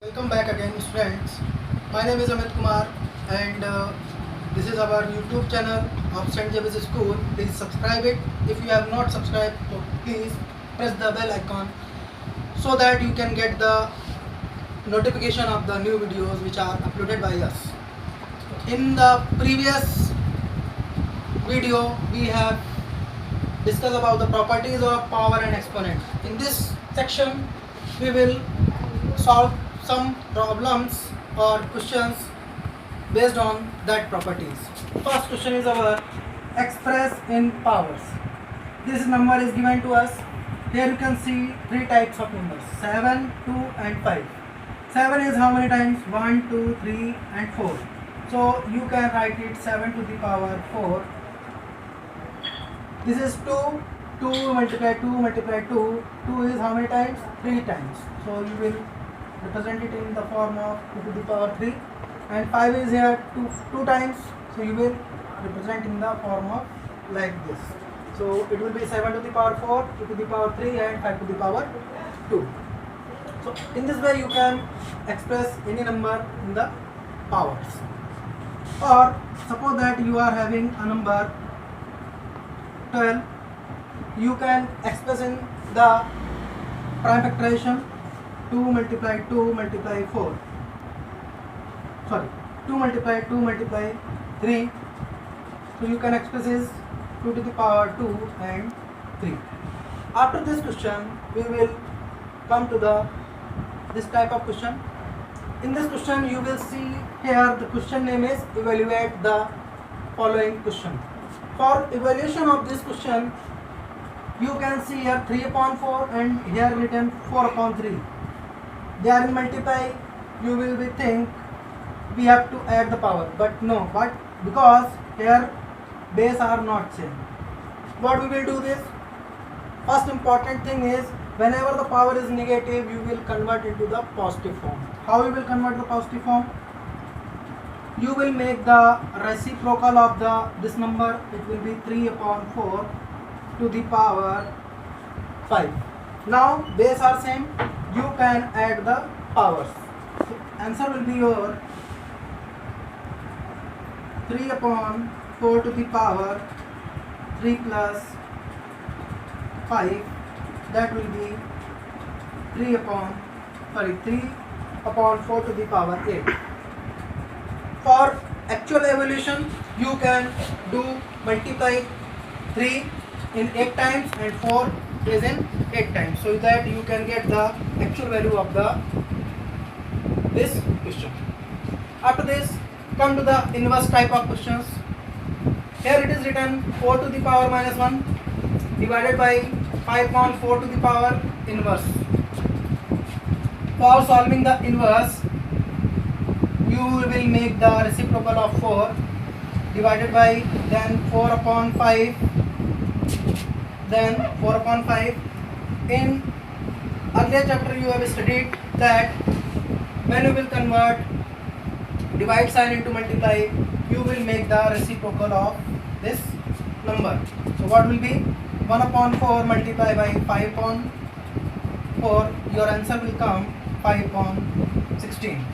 Welcome back again, friends. My name is Amit Kumar, and this is our YouTube channel of St. James School. Please subscribe it. If you have not subscribed, so please press the bell icon so that you can get the notification of the new videos which are uploaded by us. In the previous video, we have discussed about the properties of power and exponent. In this section, we will solve some problems or questions based on that properties. First question is our express in powers. This number is given to us. Here you can see three types of numbers: 7, 2 and 5. 7 is how many times? 1, 2, 3 and 4. So you can write it 7 to the power 4. This is 2. 2 multiply 2 multiply 2. 2 is how many times? 3 times. So you will represent it in the form of 2 to the power 3, and 5 is here 2 times, so you will represent in the form of like this. So it will be 7 to the power 4, 2 to the power 3 and 5 to the power 2. So in this way you can express any number in the powers. Or suppose that you are having a number 12, you can express in the prime factorization 2 multiply 2 multiply 4, sorry, 2 multiply 2 multiply 3. So you can express is 2 to the power 2 and 3. After this question we will come to this type of question. In this question you will see here the question name is evaluate the following question. For evaluation of this question, you can see here 3 upon 4 and here written 4 upon 3. They are in multiply. You will be think we have to add the power, but no, but because here base are not same. What we will do this? First important thing is whenever the power is negative, you will convert into the positive form. How you will convert the positive form? You will make the reciprocal of this number. It will be 3 upon 4 to the power 5. Now base are same, you can add the powers. So answer will be your 3 upon 4 to the power 3 plus 5, that will be 3 upon 4 to the power 8. For actual evaluation you can do multiply 3 in 8 times and 4 is in 8 times, so that you can get the actual value of this question. After this, come to the inverse type of questions. Here it is written 4 to the power minus 1 divided by 5 upon 4 to the power inverse. For solving the inverse, you will make the reciprocal of 4 divided by then 4 upon 5, then 4 upon 5. In earlier chapter you have studied that when you will convert divide sign into multiply, you will make the reciprocal of this number. So what will be 1 upon 4 multiplied by 5 upon 4, your answer will come 5 upon 16.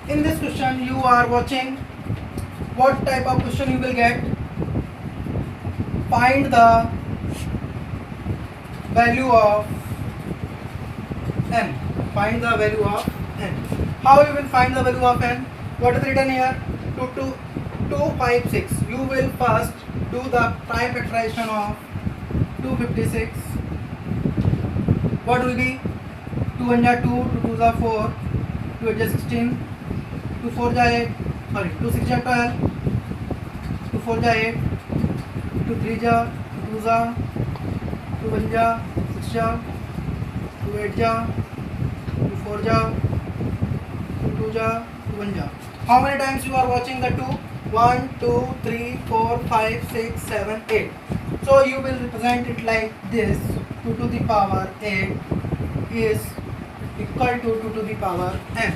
In this question you are watching what type of question you will get. Find the value of n. Find the value of n. How you will find the value of n? What is written here? 256. You will first do the prime factorization of 256. What will be? 2 1 ja 2, 2 2 ja 4, 2 8 ja 16, 2 4 ja 8, sorry, 2 6 ja 12, 2 4 ja 8, 2 3 ja, 2 2 ja, 2 1 ja, 6 ja, 2 8 ja, 2 4 ja, 2 2 ja, 2 1 ja. How many times you are watching the 2? 1, 2, 3, 4, 5, 6, 7, 8. So you will represent it like this. 2 to the power 8 is equal to 2 to the power n.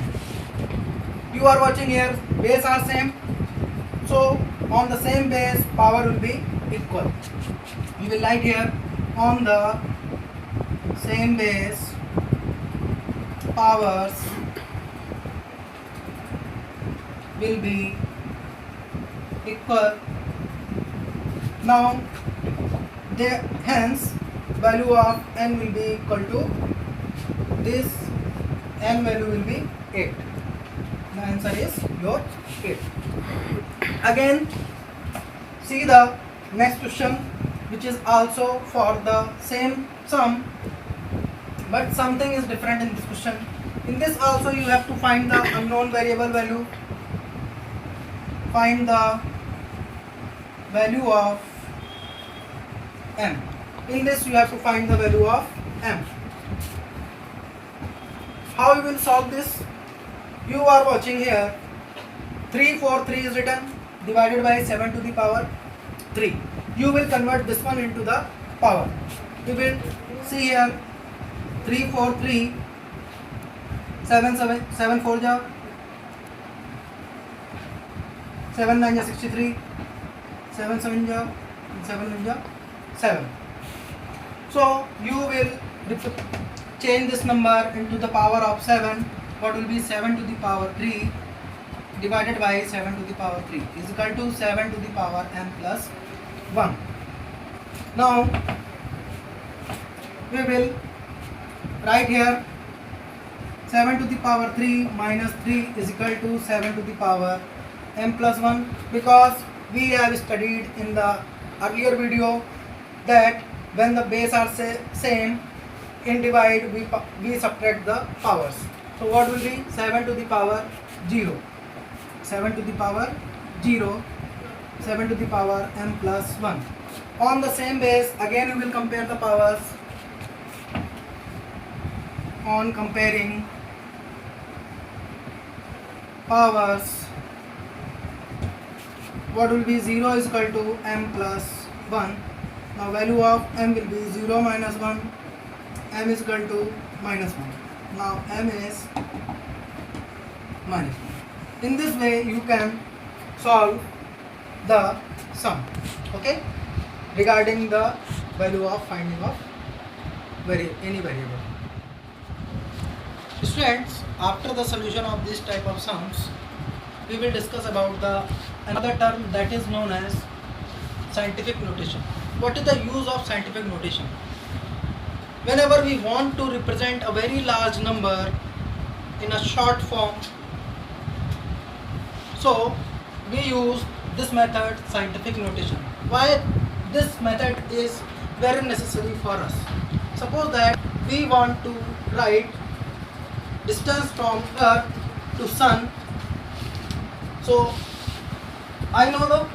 you are watching here, base are same, so on the same base power will be equal. You will write here on the same base powers will be equal. Now hence value of n will be equal to this, n value will be 8. The answer is your 8. Again see the next question, which is also for the same sum, but something is different in this question. In this also you have to find the unknown variable value, find the value of m. In this you have to find the value of m. How you will solve this? You are watching here, 343 is written, divided by 7 to the power 3. You will convert this one into the power. You will see here 343, 7 4 ja 7 9 ja 63, 7 7 ja 7 9 ja 7. So you will change this number into the power of 7. What will be 7 to the power 3 divided by 7 to the power 3 is equal to 7 to the power n plus 1. Now we will write here 7 to the power 3 minus 3 is equal to 7 to the power m plus 1, because we have studied in the earlier video that when the base are same, in divide we subtract the powers. So what will be 7 to the power 0, 7 to the power 0, 7 to the power m plus 1. On the same base again we will compare the powers. On comparing powers, what will be 0 is equal to m plus 1. Now value of m will be 0 minus 1, m is equal to minus 1. Now m is minus 1. In this way you can solve the sum, okay, regarding the value of finding of any variable. Students, after the solution of this type of sums, we will discuss about the another term that is known as scientific notation. What is the use of scientific notation? Whenever we want to represent a very large number in a short form, so we use this method, scientific notation. Why this method is very necessary for us? Suppose that we want to write distance from earth to sun. So I know the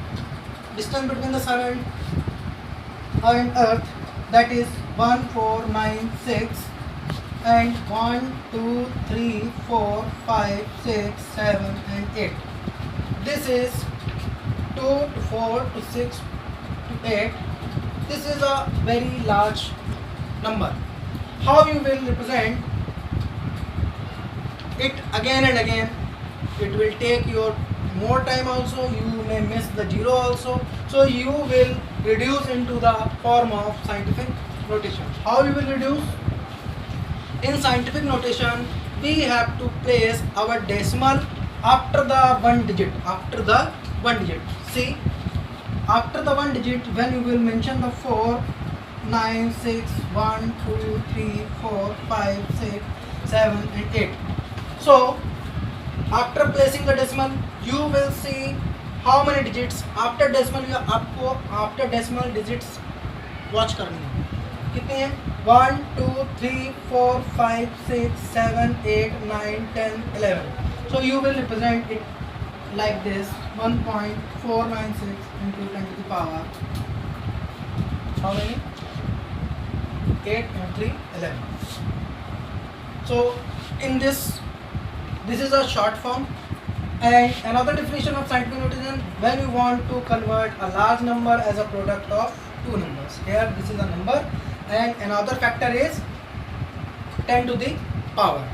distance between the sun and earth, that is 1496, and 1 2 3 4 5 6 7 and 8. This is 2 to 4 to 6 to 8. This is a very large number. How you will represent it again and again? It will take your more time also, you may miss the zero also, so you will reduce into the form of scientific notation. How you will reduce? In scientific notation we have to place our decimal after the one digit, see, after the one digit, when you will mention the 4 9 6 1 2 3 4 5 6 7 and 8. So after placing the decimal you will see how many digits after decimal. आपको after decimal digits watch करनी है. कितने हैं? 1 2 3 4 5 6 7 8 9 10 11. So you will represent it like this: 1.496 into 10 to the power how many? 8 and 3 11. So in this is a short form. And another definition of scientific notation, when you want to convert a large number as a product of two numbers. Here this is a number and another factor is 10 to the power.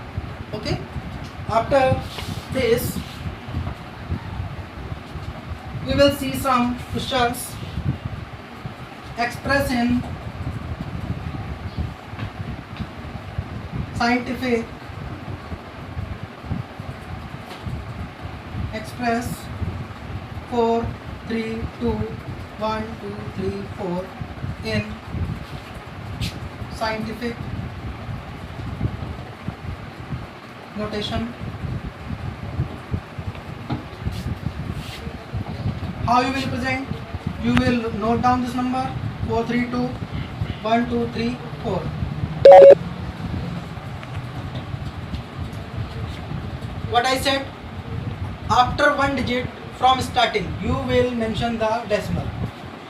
Okay. After this we will see some questions expressed in scientific, express 4 3 2 1 2 3 4 in scientific notation. How you will present? You will note down this number 4 3 2 1 2 3 4. What I said, after one digit from starting you will mention the decimal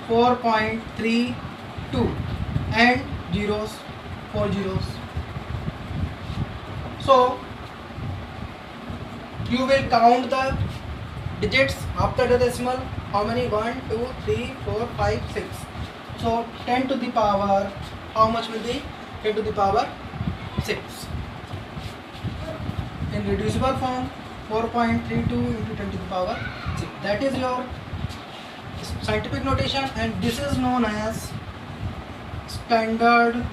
4.32 and zeros, 4 zeros. So you will count the digits after the decimal. How many? 1 2 3 4 5 6. So 10 to the power, how much will be? 10 to the power 6. In reducible form, 4.32 into 10 to the power 6. That is your scientific notation, and this is known as standard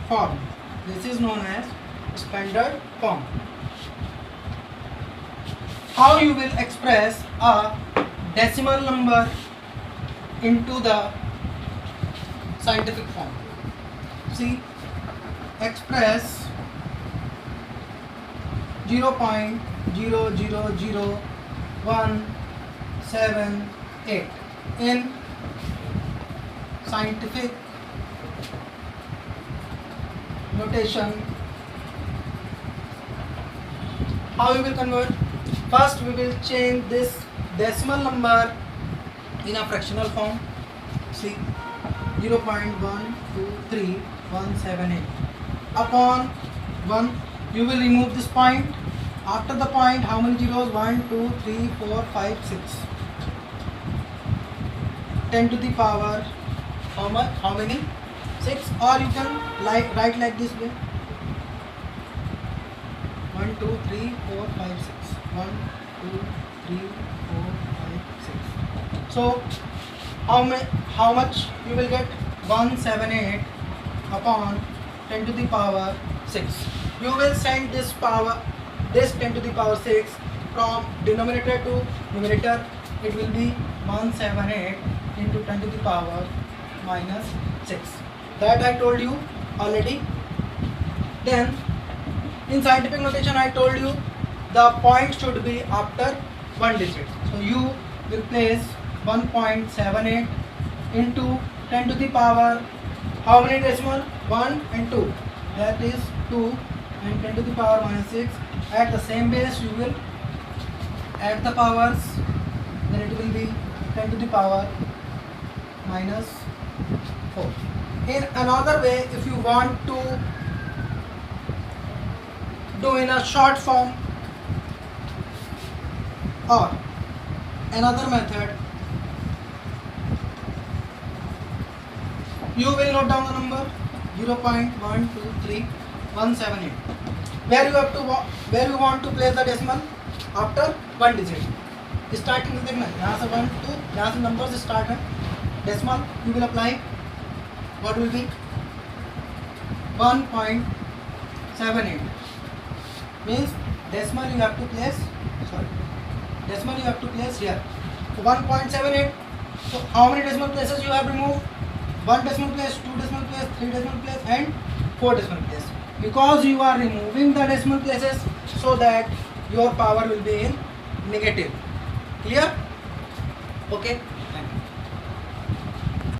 form. This is known as standard form. How you will express a decimal number into the scientific form? See, express 0.000178 in scientific notation. How we will convert? First we will change this decimal number in a fractional form. See, 0.123178 upon 1. You will remove this point. After the point, how many zeros? 1 2 3 4 5 6. 10 to the power how much? How many? 6. Or you can write like this way: 1 2 3 4 5 6. 1 2 3 4 5 6. So how much you will get? 178 upon 10 to the power 6. You will send this 10 to the power 6 from denominator to numerator. It will be 178 into 10 to the power minus 6. That I told you already. Then in scientific notation I told you the point should be after one digit. So you will place 1.78 into 10 to the power how many decimal? 1 and 2. That is 2 and 10 to the power minus 6. At the same base you will add the powers, then it will be 10 to the power minus 4. In another way, if you want to do in a short form, or another method, you will note down the number 0.123178. Where you want to place the decimal? After one digit. Starting से देखना, यहाँ से 1 2, यहाँ से numbers start है. Decimal you will apply. What will be? 1.78. Means decimal you have to place. Decimal you have to place here. So 1.78. So how many decimal places you have removed? 1 decimal place, 2 decimal place, 3 decimal place, and 4 decimal place. Because you are removing the decimal places, so that your power will be in negative. Clear? Okay.